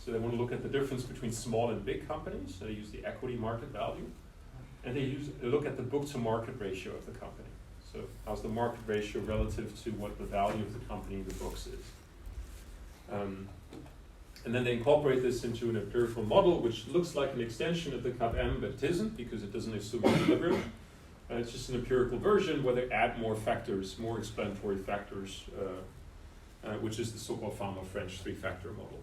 So they want to look at the difference between small and big companies. So they use the equity market value. And they look at the book-to-market ratio of the company. So how's the market ratio relative to what the value of the company in the books is. And then they incorporate this into an empirical model, which looks like an extension of the CAPM, but it isn't, because it doesn't assume equilibrium. It's just an empirical version where they add more factors, more explanatory factors, which is the so-called Farmer-French three-factor model.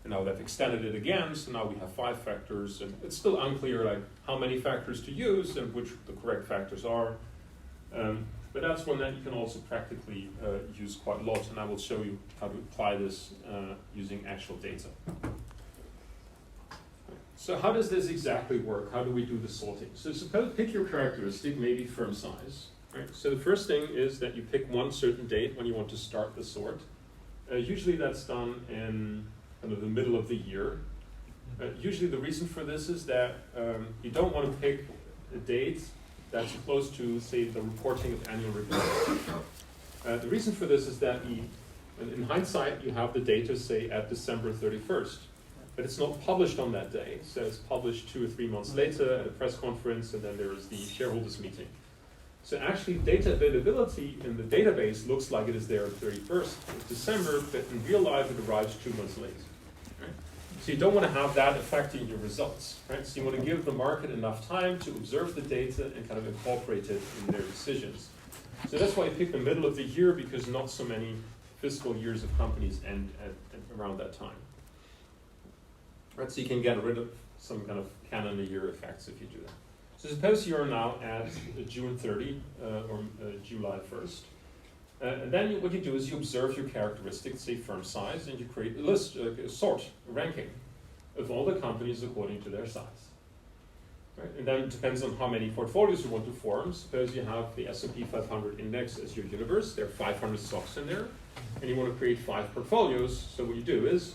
And now they've extended it again, so now we have 5 factors, and it's still unclear like how many factors to use and which the correct factors are. But that's one that you can also practically use quite a lot, and I will show you how to apply this using actual data. So how does this exactly work? How do we do the sorting? So suppose, pick your characteristic, maybe firm size. Right? So the first thing is that you pick one certain date when you want to start the sort. Usually that's done in kind of the middle of the year. Usually the reason for this is that you don't want to pick a date that's close to, say, the reporting of annual reports. The reason for this is that in hindsight, you have the data, say, at December 31st, but it's not published on that day. So it's published 2 or 3 months later at a press conference, and then there is the shareholders meeting. So actually, data availability in the database looks like it is there on 31st of December, but in real life, it arrives 2 months late. Right? So you don't want to have that affecting your results. Right? So you want to give the market enough time to observe the data and kind of incorporate it in their decisions. So that's why I picked the middle of the year, because not so many fiscal years of companies end at around that time. Right? So you can get rid of some kind of calendar year effects if you do that. So suppose you're now at June 30 or July 1st. And then what you do is you observe your characteristics, say firm size, and you create a list, a sort, a ranking of all the companies according to their size. Right? And then it depends on how many portfolios you want to form. Suppose you have the S&P 500 index as your universe. There are 500 stocks in there, and you want to create 5 portfolios. So what you do is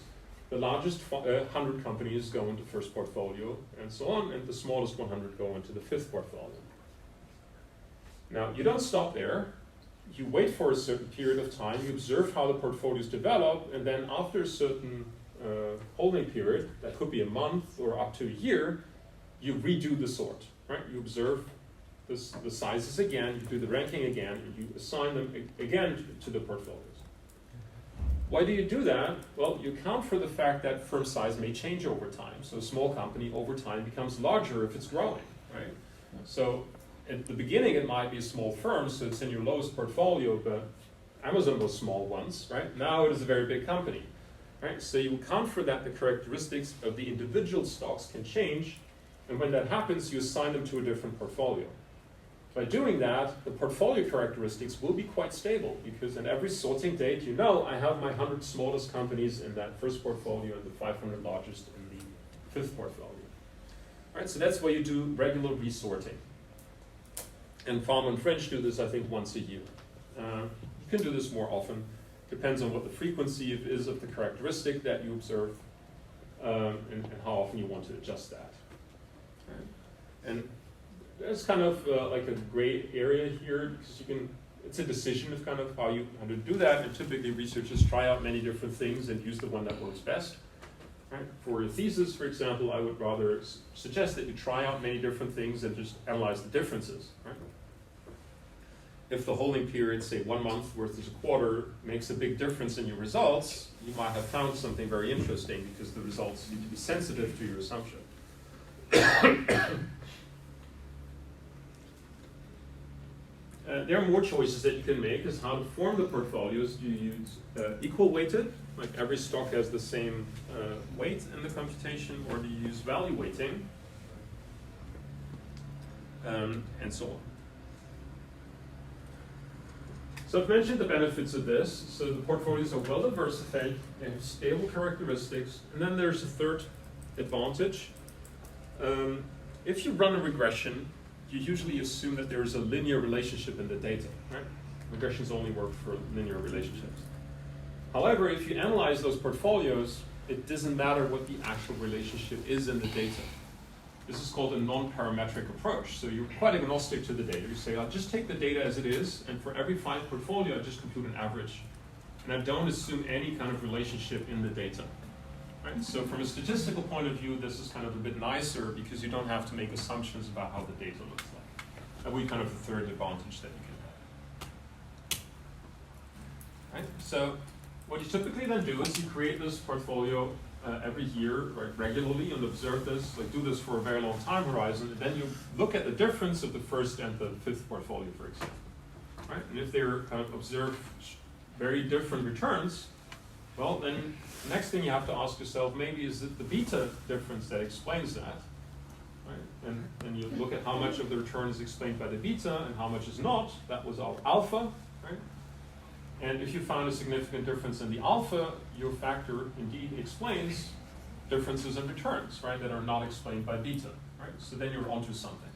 the largest 100 companies go into first portfolio, and so on, and the smallest 100 go into the 5th portfolio. Now, you don't stop there. You wait for a certain period of time, you observe how the portfolios develop, and then after a certain holding period, that could be a month or up to a year, you redo the sort, right? You observe the sizes again, you do the ranking again, and you assign them again to the portfolios. Why do you do that? Well, you account for the fact that firm size may change over time. So a small company over time becomes larger if it's growing, right? So at the beginning, it might be a small firm, so it's in your lowest portfolio, but Amazon was small once, right? Now it is a very big company, right? So you account for that the characteristics of the individual stocks can change, and when that happens, you assign them to a different portfolio. By doing that, the portfolio characteristics will be quite stable, because in every sorting date, you know I have my 100 smallest companies in that first portfolio and the 500 largest in the 5th portfolio. All right, so that's why you do regular resorting. And Farmer-French do this, I think, once a year. You can do this more often. Depends on what the frequency is of the characteristic that you observe, and how often you want to adjust that. Right? And there's kind of like a gray area here, because you can. It's a decision of kind of how to do that. And typically, researchers try out many different things and use the one that works best. Right? For a thesis, for example, I would rather suggest that you try out many different things and just analyze the differences. Right? If the holding period, say 1 month versus a quarter, makes a big difference in your results, you might have found something very interesting, because the results need to be sensitive to your assumption. There are more choices that you can make as how to form the portfolios. Do you use equal weighted, like every stock has the same weight in the computation, or do you use value weighting, and so on. So I've mentioned the benefits of this. So the portfolios are well diversified, they have stable characteristics, and then there's a third advantage. If you run a regression, you usually assume that there is a linear relationship in the data, right? Regressions only work for linear relationships. However, if you analyze those portfolios, it doesn't matter what the actual relationship is in the data. This is called a non-parametric approach. So you're quite agnostic to the data. You say, I'll just take the data as it is, and for every 5 portfolio, I just compute an average. And I don't assume any kind of relationship in the data. Right? So from a statistical point of view, this is kind of a bit nicer because you don't have to make assumptions about how the data looks like. That would be kind of the third advantage that you can have. Right? So what you typically then do is you create this portfolio every year, right, regularly, and observe this, like do this for a very long time horizon, and then you look at the difference of the first and the fifth portfolio, for example. Right? And if they're kind of observed very different returns, well, then the next thing you have to ask yourself, maybe is it the beta difference that explains that, right? And you look at how much of the return is explained by the beta and how much is not. That was our alpha, right? And if you found a significant difference in the alpha, your factor indeed explains differences in returns, right, that are not explained by beta, right? So then you're onto something.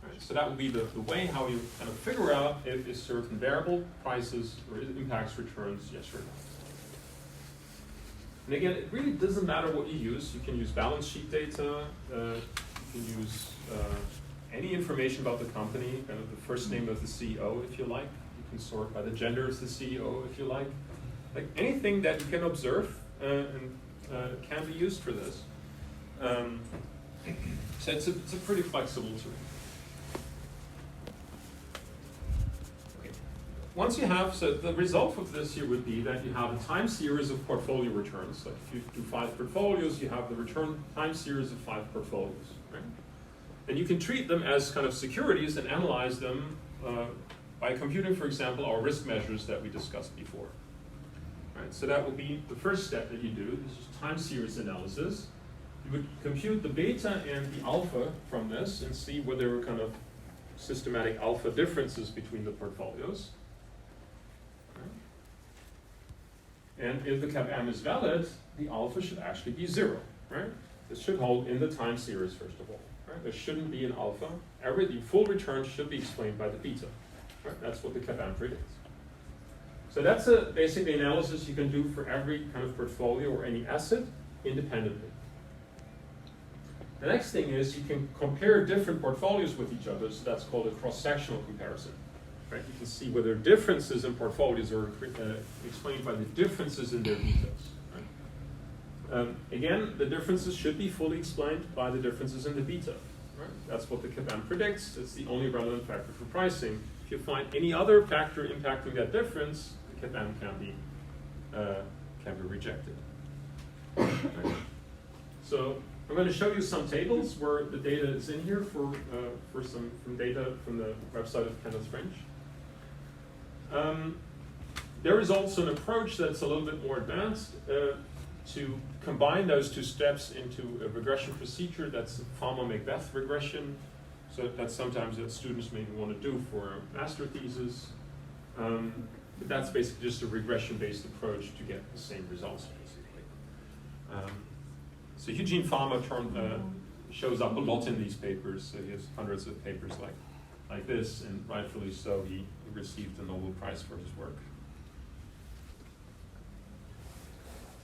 Right? So that would be the way how you kind of figure out if a certain variable prices or impacts returns, yes or no. And again, it really doesn't matter what you use. You can use balance sheet data, you can use any information about the company, kind of the first name of the CEO if you like. You can sort by the gender of the CEO if you like. Like anything that you can observe and can be used for this. So it's a pretty flexible tool. Okay. Once you have, so the result of this here would be that you have a time series of portfolio returns. Like if you do 5 portfolios, you have the return time series of 5 portfolios, right? And you can treat them as kind of securities and analyze them by computing, for example, our risk measures that we discussed before. Right, so that would be the first step that you do. This is time series analysis. You would compute the beta and the alpha from this and see whether there were kind of systematic alpha differences between the portfolios. Right. And if the CAPM is valid, the alpha should actually be 0. Right? This should hold in the time series, first of all. Right? There shouldn't be an alpha. The full return should be explained by the beta. Right? That's what the CAPM predicts. So that's basically analysis you can do for every kind of portfolio or any asset independently. The next thing is you can compare different portfolios with each other, so that's called a cross-sectional comparison. Right? You can see whether differences in portfolios are explained by the differences in their betas. Right? Again, the differences should be fully explained by the differences in the beta. Right? That's what the CAPM predicts. It's the only relevant factor for pricing. If you find any other factor impacting that difference, the CAPM can be rejected. Right. So I'm going to show you some tables where the data is in here for some data from the website of Kenneth French. There is also an approach that's a little bit more advanced to combine those 2 steps into a regression procedure. That's Farmer-Macbeth regression. So that's sometimes that students maybe want to do for a master thesis. But that's basically just a regression-based approach to get the same results, basically. So Eugene Farmer shows up a lot in these papers. So he has hundreds of papers like this, and rightfully so, he received the Nobel Prize for his work.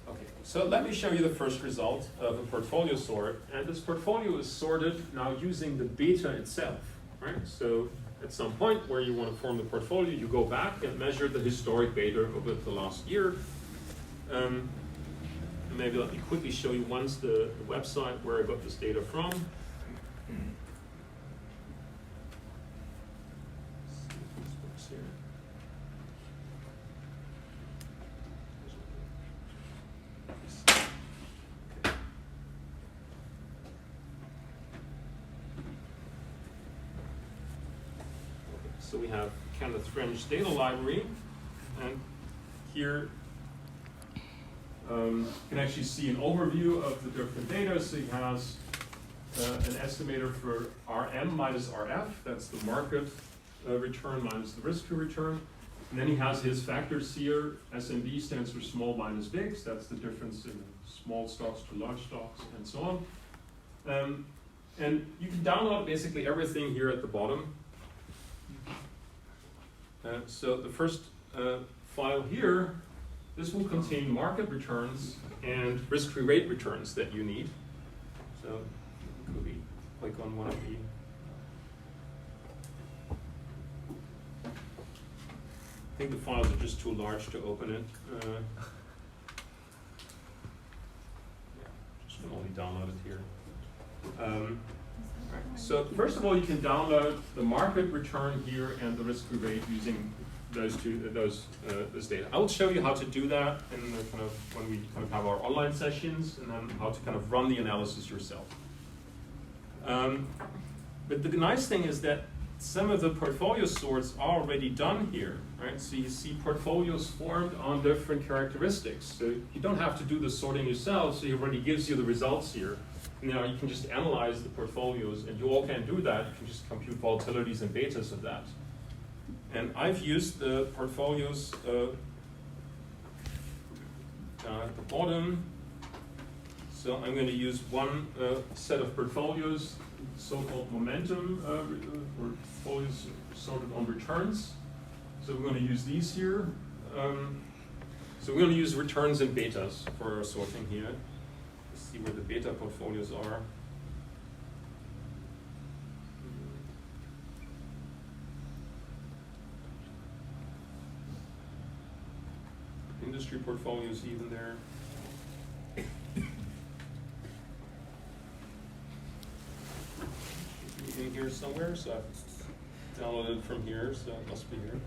Okay, so let me show you the first result of a portfolio sort. And this portfolio is sorted now using the beta itself, right? So at some point where you want to form the portfolio, you go back and measure the historic beta over the last year. And maybe let me quickly show you once the website where I got this data from. So we have Kenneth French data library, and here you can actually see an overview of the different data. So he has an estimator for RM minus RF, that's the market return minus the risk-free return. And then he has his factors here. SMB stands for small minus big, so that's the difference in small stocks to large stocks, and so on. And you can download basically everything here at the bottom. So the first file here, this will contain market returns and risk-free rate returns that you need. So could we click on one of the. I think the files are just too large to open it. download it here. Right. So first of all, you can download the market return here and the risk-free rate using those this data. I will show you how to do that in the when we have our online sessions, and then how to run the analysis yourself. But the nice thing is that some of the portfolio sorts are already done here, right? So you see portfolios formed on different characteristics. So you don't have to do the sorting yourself, so it already gives you the results here. Now you can just analyze the portfolios, and you all can do that. You can just compute volatilities and betas of that. And I've used the portfolios at the bottom. So I'm going to use one set of portfolios, so-called momentum portfolios sorted on returns. So we're going to use these here. So we're going to use returns and betas for our sorting here. Let's see where the beta portfolios are. Industry portfolios even there. In here somewhere, so I've downloaded from here, so it must be here.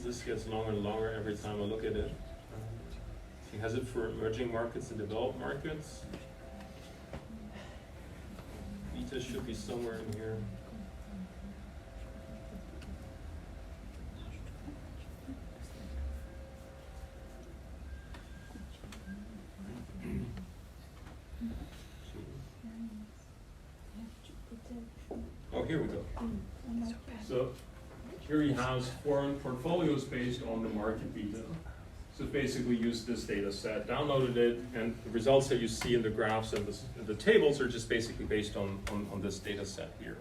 This gets longer and longer every time I look at it. He has it for emerging markets and developed markets. Beta should be somewhere in here. Oh, here we go. So here he has foreign portfolios based on the market beta. So basically used this data set, downloaded it, and the results that you see in the graphs and the tables are just basically based on this data set here.